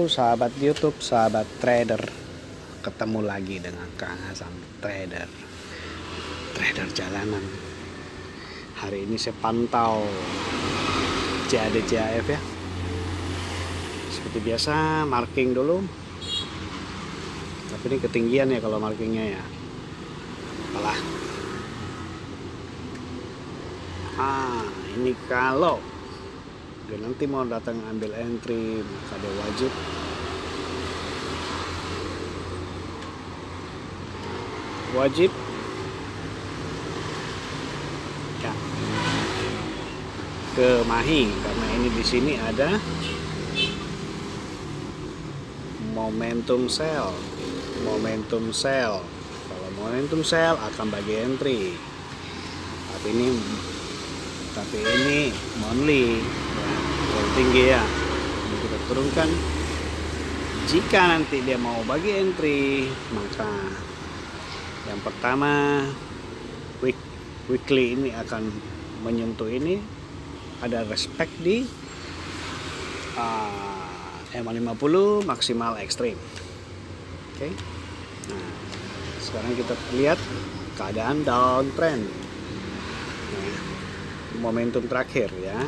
sahabat YouTube, sahabat trader. Ketemu lagi dengan Kang Hasan trader jalanan. Hari ini saya pantau CAD/CAF ya. Seperti biasa marking dulu. Tapi ini ketinggian ya kalau markingnya ya. Apalah. Ini kalau dia nanti mau datang ambil entry, maka dia wajib ya ke Mahi, karena ini di sini ada momentum sell. Kalau momentum sell akan bagi entry, tapi ini monthly ya, tinggi ya. Ini kita turunkan. Jika nanti dia mau bagi entry, maka yang pertama weekly ini akan menyentuh ini, ada respect di M50 maksimal ekstrim. Oke. Nah, sekarang kita lihat keadaan downtrend. Nah, momentum terakhir ya.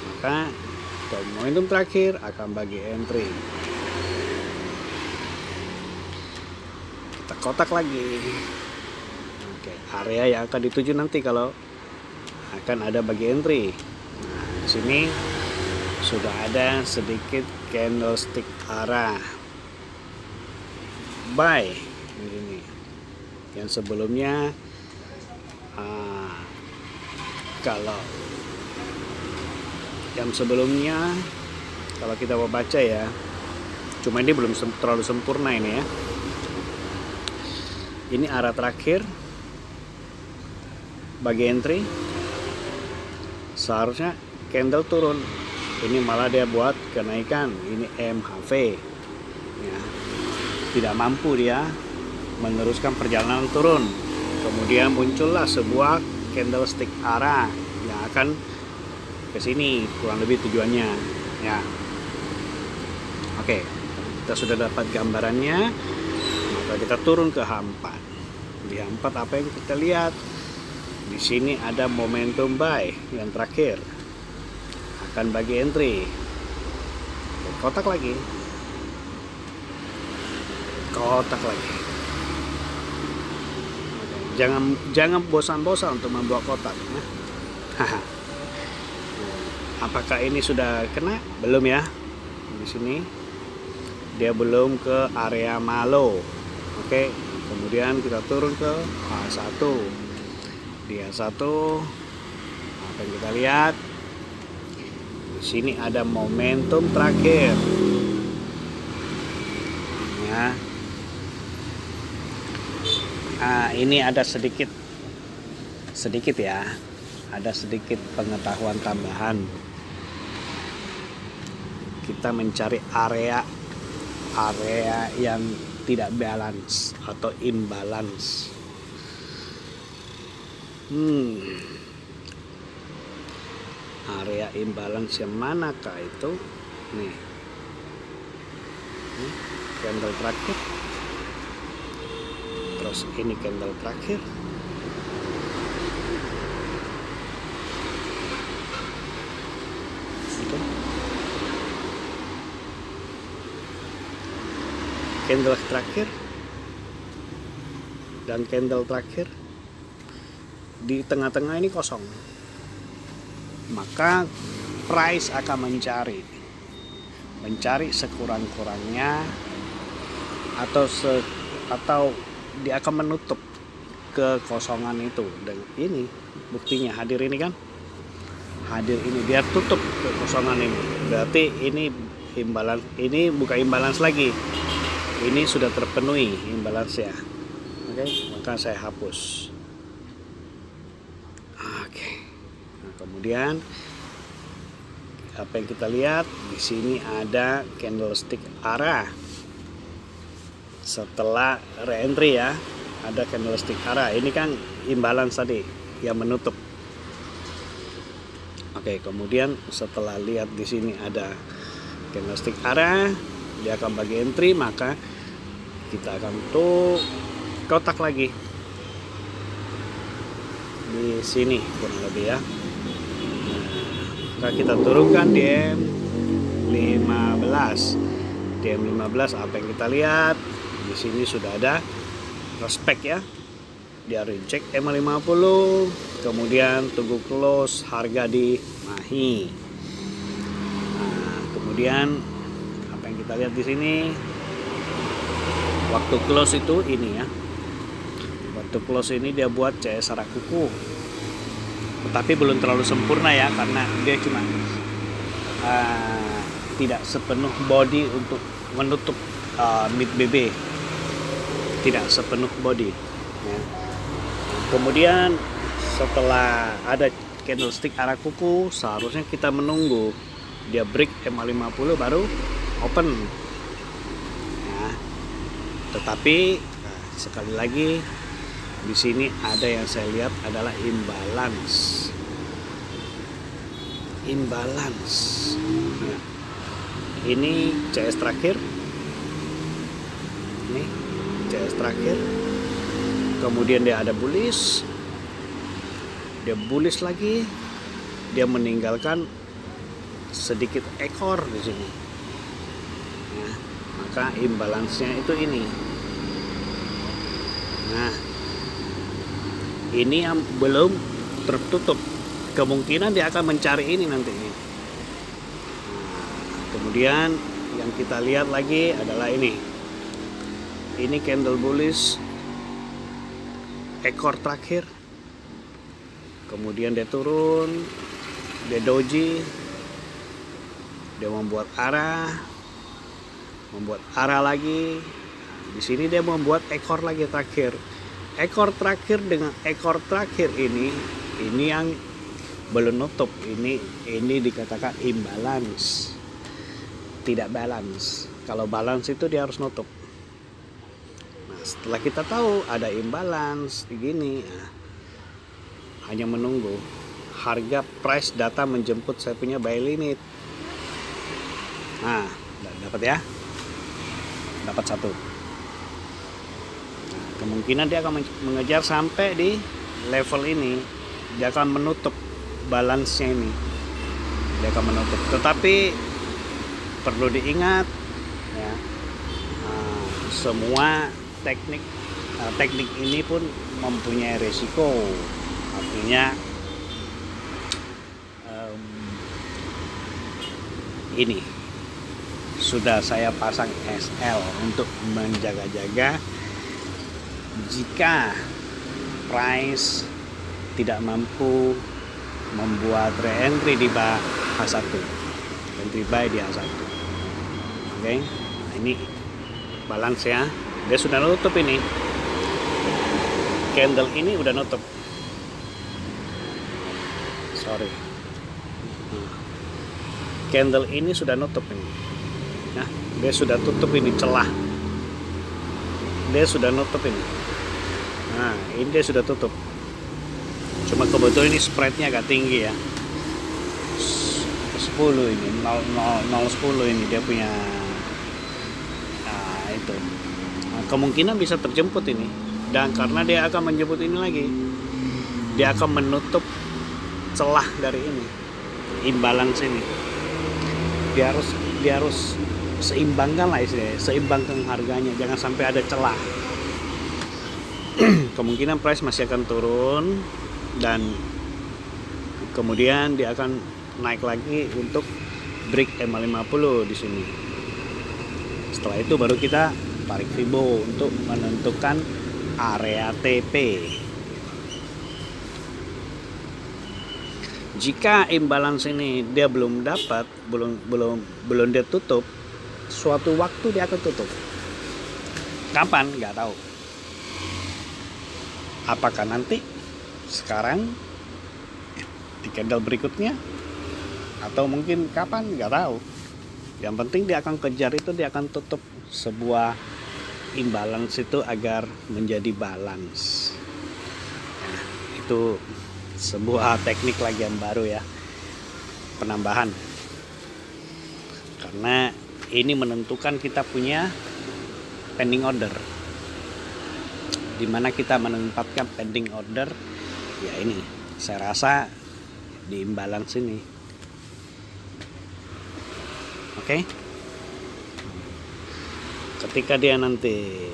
Maka momentum terakhir akan bagi entry. Kita kotak lagi. Oke, area yang akan dituju nanti kalau akan ada bagi entry. Nah, di sini sudah ada sedikit candlestick arah buy ini. Yang sebelumnya kalau kita mau baca ya, cuma ini belum terlalu sempurna ini ya. Ini arah terakhir bagi entry, seharusnya candle turun. Ini malah dia buat kenaikan. Ini MHV ya. Tidak mampu dia meneruskan perjalanan turun. Kemudian muncullah sebuah candlestick arah yang akan ke sini, kurang lebih tujuannya ya. Oke, kita sudah dapat gambarannya. Maka kita turun ke H4. Di H4 apa yang kita lihat? Di sini ada momentum buy yang terakhir akan bagi entry. Kotak lagi. Jangan bosan-bosan untuk membuat kotak. Apakah ini sudah kena? Belum ya. Di sini dia belum ke area malo. Oke, kemudian kita turun ke H1. Di H1 apa yang kita lihat? Di sini ada momentum terakhir. Ya. Ini ada sedikit ya. Ada sedikit pengetahuan tambahan. Kita mencari area yang tidak balance atau imbalance. Area imbalance yang manakah itu? Nih. Candle terakhir. Terus ini candle terakhir. Candle terakhir dan candle terakhir. Di tengah-tengah ini kosong. Maka price akan mencari sekurang-kurangnya atau dia akan menutup kekosongan itu. Dan ini buktinya, hadir ini kan, dia tutup kekosongan ini. Berarti ini imbalance, ini bukan imbalance lagi, ini sudah terpenuhi imbalance ya. Oke, maka saya hapus. Oke. Nah, kemudian apa yang kita lihat di sini ada candlestick arah. Setelah re-entry ya, ada candlestick arah. Ini kan imbalance tadi yang menutup. Oke, kemudian setelah lihat di sini ada candlestick arah, dia akan bagi entry, maka kita akan tuh kotak lagi di sini kurang lebih ya. Maka kita turunkan DM15. DM15 apa yang kita lihat di sini sudah ada respect ya. Dia reject M50, kemudian tunggu close harga di Mahi. Nah, kemudian apa yang kita lihat di sini waktu close itu ini ya. Waktu close ini dia buat CS arah kuku. Tetapi belum terlalu sempurna ya, karena dia cuma tidak sepenuh body untuk menutup mid BB. Tidak sepenuh body ya. Kemudian setelah ada candlestick arah kuku, seharusnya kita menunggu dia break M50 baru open. Nah, tetapi sekali lagi di sini ada yang saya lihat adalah imbalance. Nah, ini CS terakhir. Ini CS terakhir. Kemudian dia ada bullish, dia bullish lagi, dia meninggalkan sedikit ekor di sini. Nah, maka imbalance-nya itu ini. Nah, ini yang belum tertutup. Kemungkinan dia akan mencari ini nanti. Nah, kemudian yang kita lihat lagi adalah ini. Ini candle bullish. Ekor terakhir, kemudian dia turun, dia doji, dia membuat arah lagi. Di sini dia membuat ekor lagi terakhir. Ekor terakhir dengan ekor terakhir ini yang belum nutup. Ini dikatakan imbalance, tidak balance. Kalau balance itu dia harus nutup. Setelah kita tahu ada imbalance begini, hanya menunggu harga price data menjemput saya punya buy limit. Nah, dapat ya, dapat satu. Nah, kemungkinan dia akan mengejar sampai di level ini, dia akan menutup balance-nya ini, dia akan menutup. Tetapi perlu diingat ya, semua teknik ini pun mempunyai resiko. Artinya ini sudah saya pasang SL untuk menjaga-jaga jika price tidak mampu membuat re-entry di H1, entry buy di H1. Oke, nah ini balance ya. Dia sudah nutup ini. Candle ini udah nutup. Sorry. Candle ini sudah nutup ini. Nah, dia sudah tutup ini celah. Dia sudah nutup ini. Nah, ini dia sudah tutup. Cuma kebetulan ini spreadnya agak tinggi ya. 10 ini, 0,10 ini dia punya. Nah, itu. Kemungkinan bisa terjemput ini, dan karena dia akan menjemput ini lagi, dia akan menutup celah dari ini, imbalance ini. Dia harus seimbangkan lah istilahnya, seimbangkan harganya, jangan sampai ada celah. Kemungkinan price masih akan turun dan kemudian dia akan naik lagi untuk break M50 di sini. Setelah itu baru kita tarik Fibo untuk menentukan area TP. Jika imbalance ini dia belum dapat, belum dia tutup, suatu waktu dia akan tutup. Kapan? Nggak tahu. Apakah nanti, sekarang, di candle berikutnya, atau mungkin kapan? Nggak tahu. Yang penting dia akan kejar itu, dia akan tutup sebuah imbalance itu agar menjadi balance. Nah, itu sebuah teknik lagi yang baru ya, penambahan. karena ini menentukan kita punya pending order. Dimana kita menempatkan pending order, ya ini saya rasa di imbalance ini. Oke. Ketika dia nanti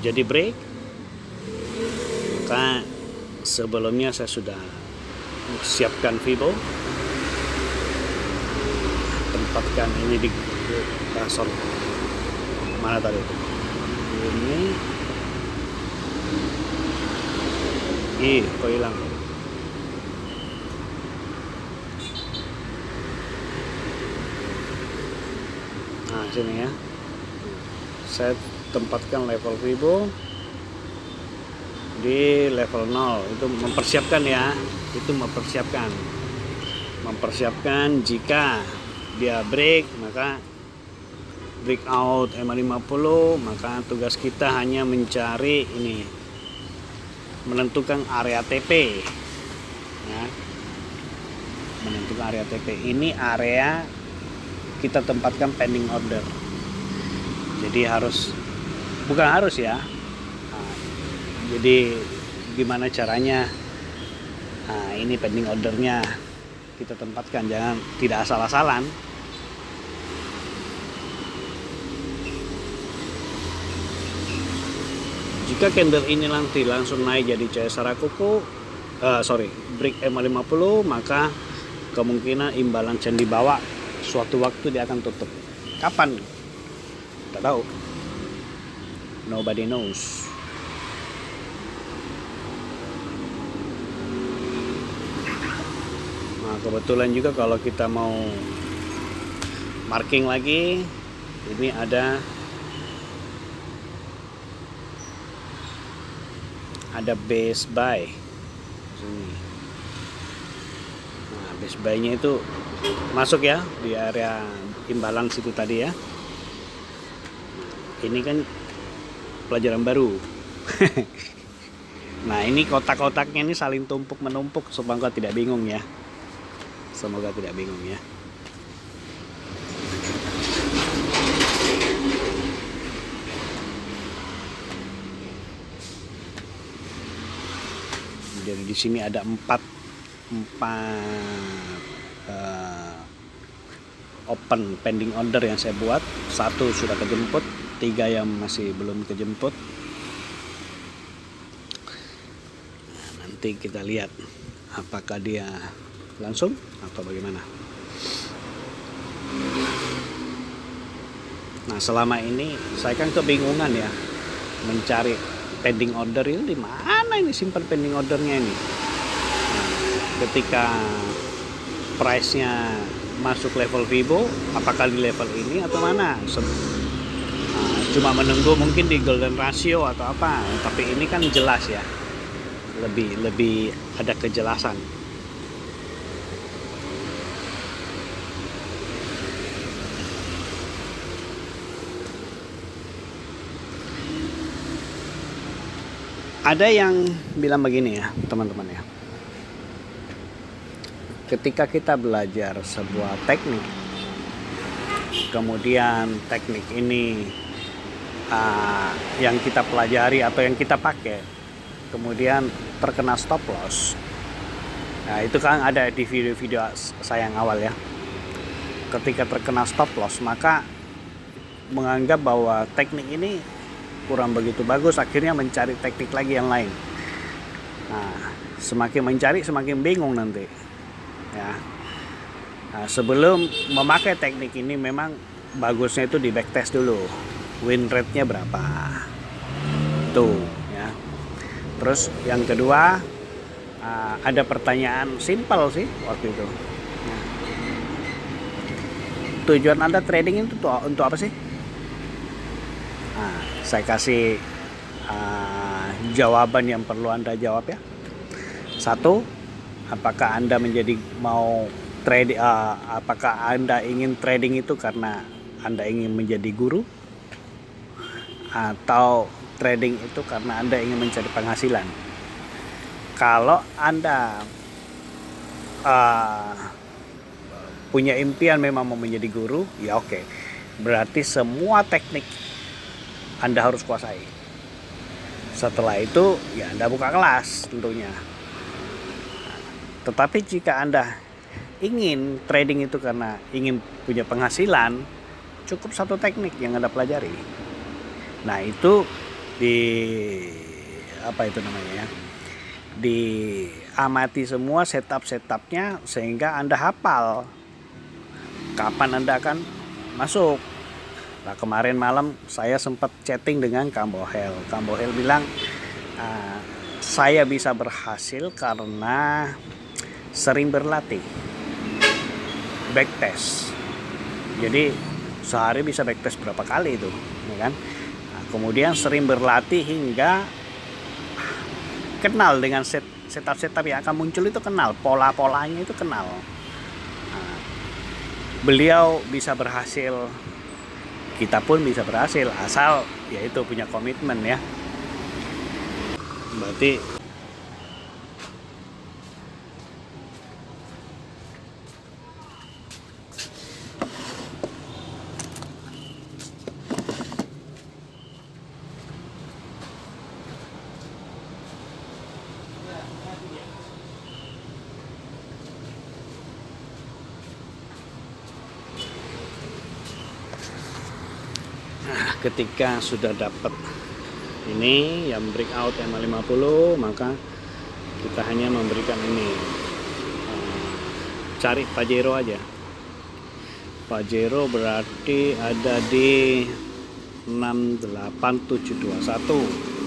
jadi break, maka sebelumnya saya sudah siapkan Fibo, tempatkan ini di sorry, mana tadi itu ini kok hilang. Nah sini ya, saya tempatkan level Fibo di level 0. Itu mempersiapkan ya, itu mempersiapkan jika dia break, maka breakout EMA 50, maka tugas kita hanya mencari ini, menentukan area TP ya. Menentukan area TP ini area kita tempatkan pending order. Jadi bukan harus ya. Nah, jadi gimana caranya? Nah, ini pending ordernya kita tempatkan, jangan tidak asal-asalan. Jika candle ini nanti langsung naik jadi CSR kuku, break EMA 50, maka kemungkinan imbalance yang di bawah suatu waktu dia akan tutup. Kapan? Tidak tahu. Nobody knows. Nah, kebetulan juga kalau kita mau marking lagi, ini ada base buy sini. Nah, base buy-nya itu masuk ya di area imbalance itu tadi ya. Ini kan pelajaran baru. Nah, ini kotak-kotaknya ini saling tumpuk menumpuk, semoga tidak bingung ya. Semoga tidak bingung ya. Jadi di sini ada empat open pending order yang saya buat. 1 sudah kejemput, 3 yang masih belum kejemput. Nah, nanti kita lihat apakah dia langsung atau bagaimana. Nah, selama ini saya kan kebingungan ya mencari pending order itu di mana ini, simpan pending ordernya ini. Nah, ketika price-nya masuk level Fibo, apakah di level ini atau mana? Cuma menunggu mungkin di golden ratio atau apa, tapi ini kan jelas ya, lebih ada kejelasan. Ada yang bilang begini ya teman-teman ya, ketika kita belajar sebuah teknik, kemudian teknik ini yang kita pelajari atau yang kita pakai kemudian terkena stop loss. Nah, itu kan ada di video-video saya yang awal ya. Ketika terkena stop loss, maka menganggap bahwa teknik ini kurang begitu bagus, akhirnya mencari teknik lagi yang lain. Nah, semakin mencari semakin bingung nanti ya. Nah, sebelum memakai teknik ini memang bagusnya itu di backtest dulu, win rate-nya berapa tuh ya. Terus yang kedua, ada pertanyaan simpel sih waktu itu. Nah, tujuan Anda trading itu untuk apa sih? Nah, saya kasih jawaban yang perlu Anda jawab ya. 1, apakah Anda mau trade, apakah Anda ingin trading itu karena Anda ingin menjadi guru, atau trading itu karena Anda ingin mencari penghasilan? Kalau Anda punya impian memang mau menjadi guru, ya oke. Berarti semua teknik Anda harus kuasai. Setelah itu ya Anda buka kelas tentunya. Tetapi jika Anda ingin trading itu karena ingin punya penghasilan, cukup satu teknik yang Anda pelajari. Nah, itu diamati semua setupnya sehingga Anda hafal kapan Anda akan masuk. Nah, kemarin malam saya sempat chatting dengan Kambohel. Kambohel bilang saya bisa berhasil karena sering berlatih backtest. Jadi sehari bisa backtest berapa kali itu, ya kan? Nah, kemudian sering berlatih hingga kenal dengan setup yang akan muncul itu, kenal pola-polanya itu, kenal. Nah, beliau bisa berhasil, kita pun bisa berhasil asal yaitu punya komitmen ya. Berarti ketika sudah dapat ini yang breakout MA50, maka kita hanya memberikan ini, cari Pajero aja. Pajero berarti ada di 68721.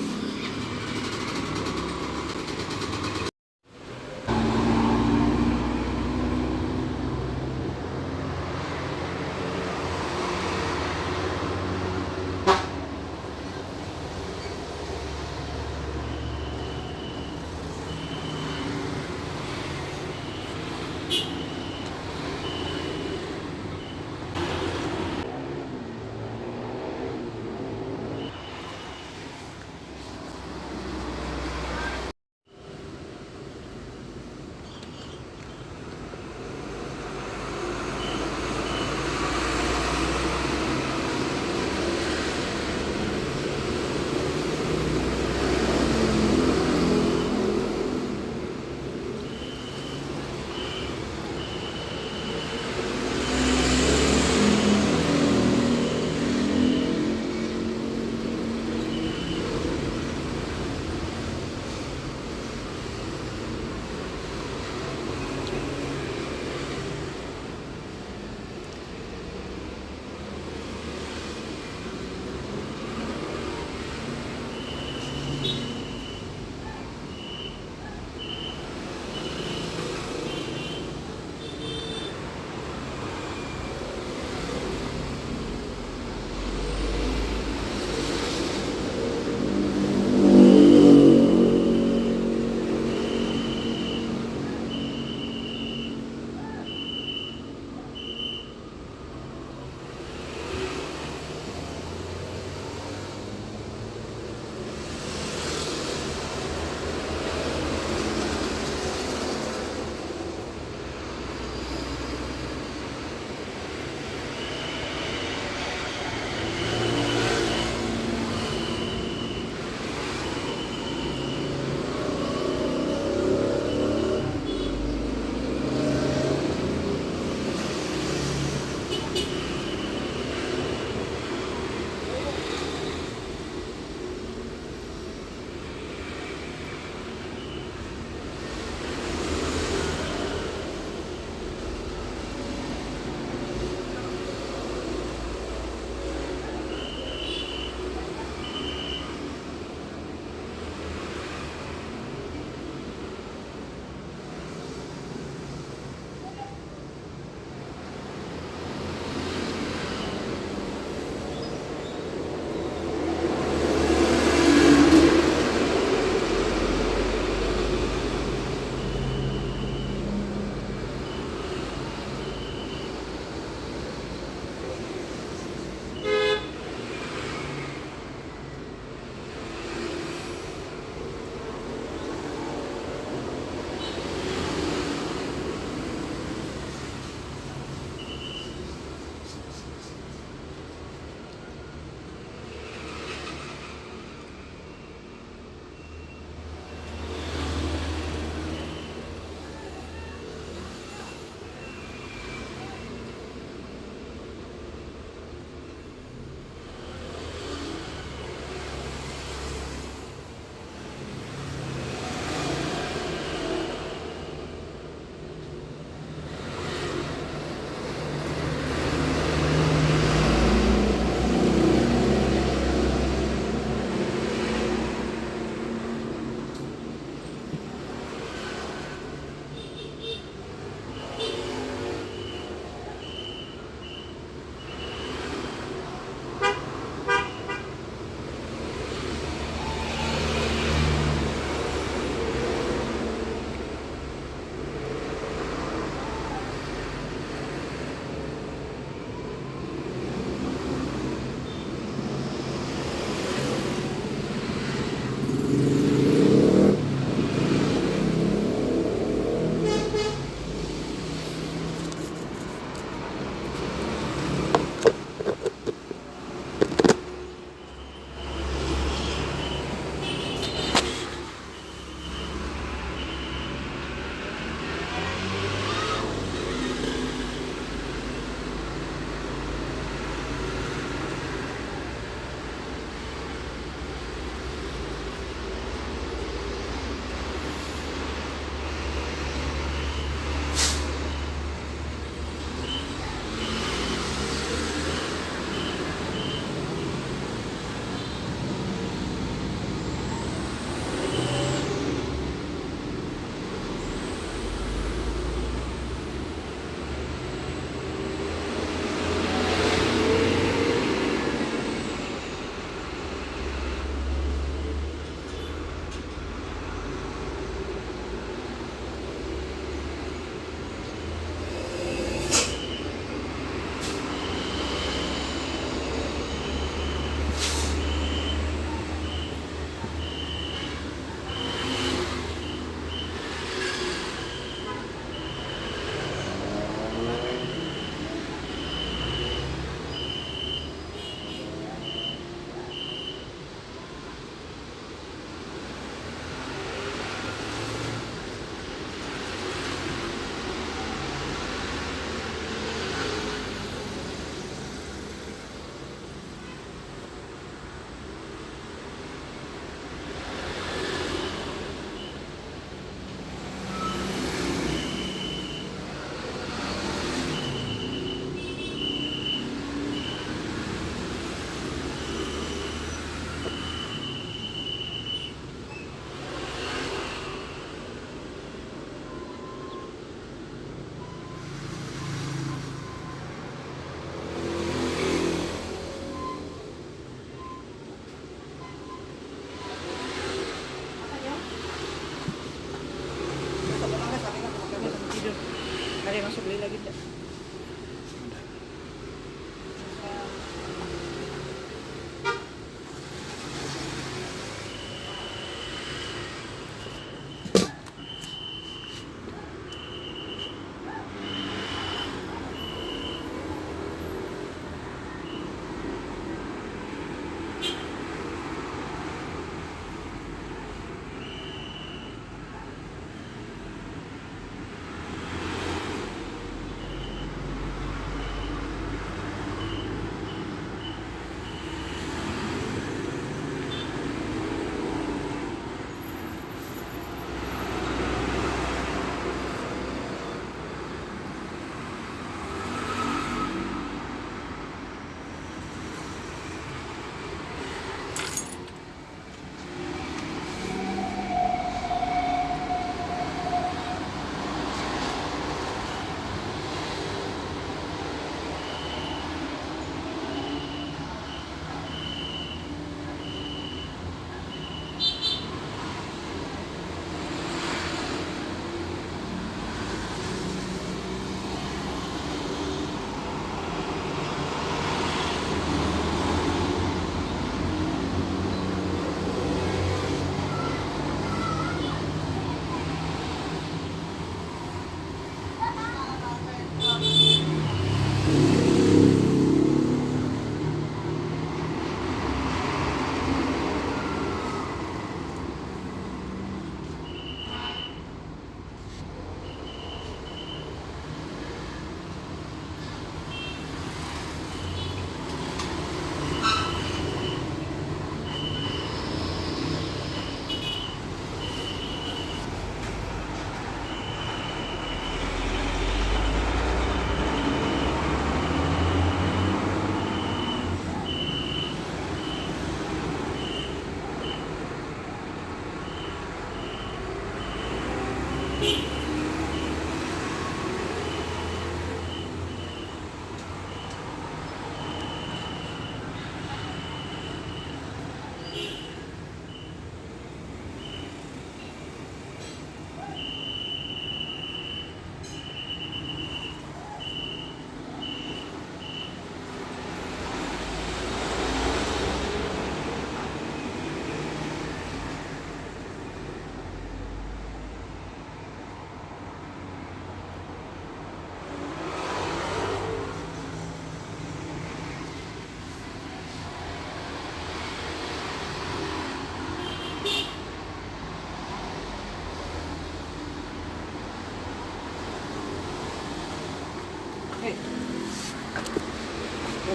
boleh masuk beli lagi enggak?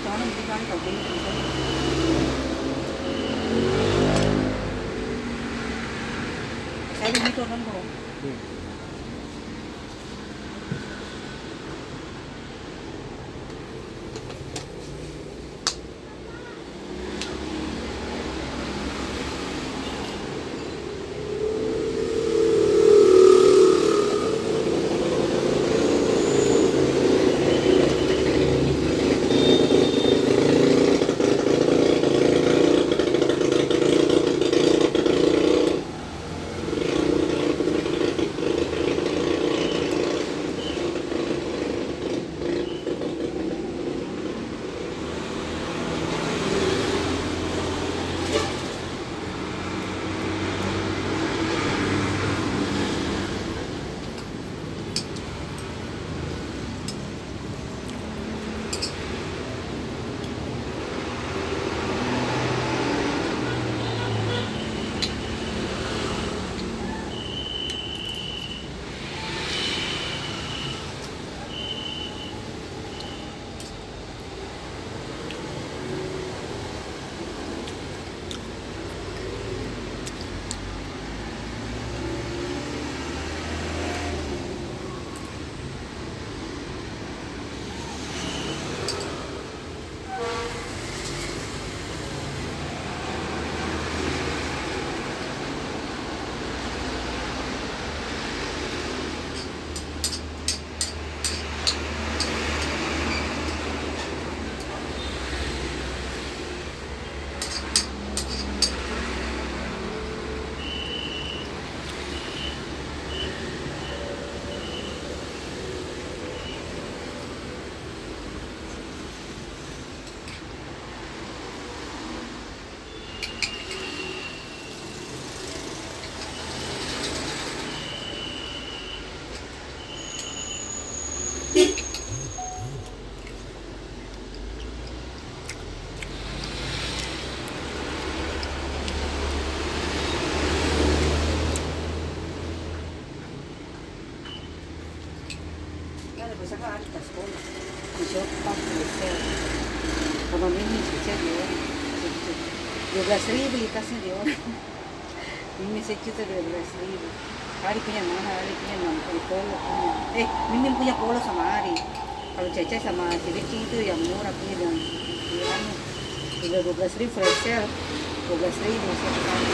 Jangan bilang kau beli. Saya begitu kan kau. sekali ke sekolah. Besok pas selesai. Kalau ini saja dia 12.000 tasnya dia. Ini sejuta 12.000. Hari punya mana? Hari punya 60 polo punya. Mimin punya polo sama Hari. Kalau Cece sama Cibici itu yang murah punya dan udah 12.000 fresh sale. 12.000 satu kali.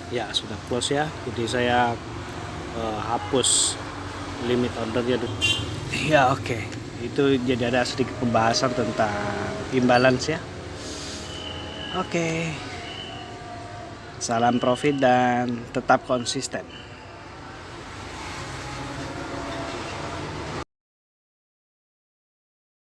Ya sudah close ya, jadi saya hapus limit ordernya dulu. Ya oke. Itu jadi ada sedikit pembahasan tentang imbalance ya. Oke. Salam profit dan tetap konsisten.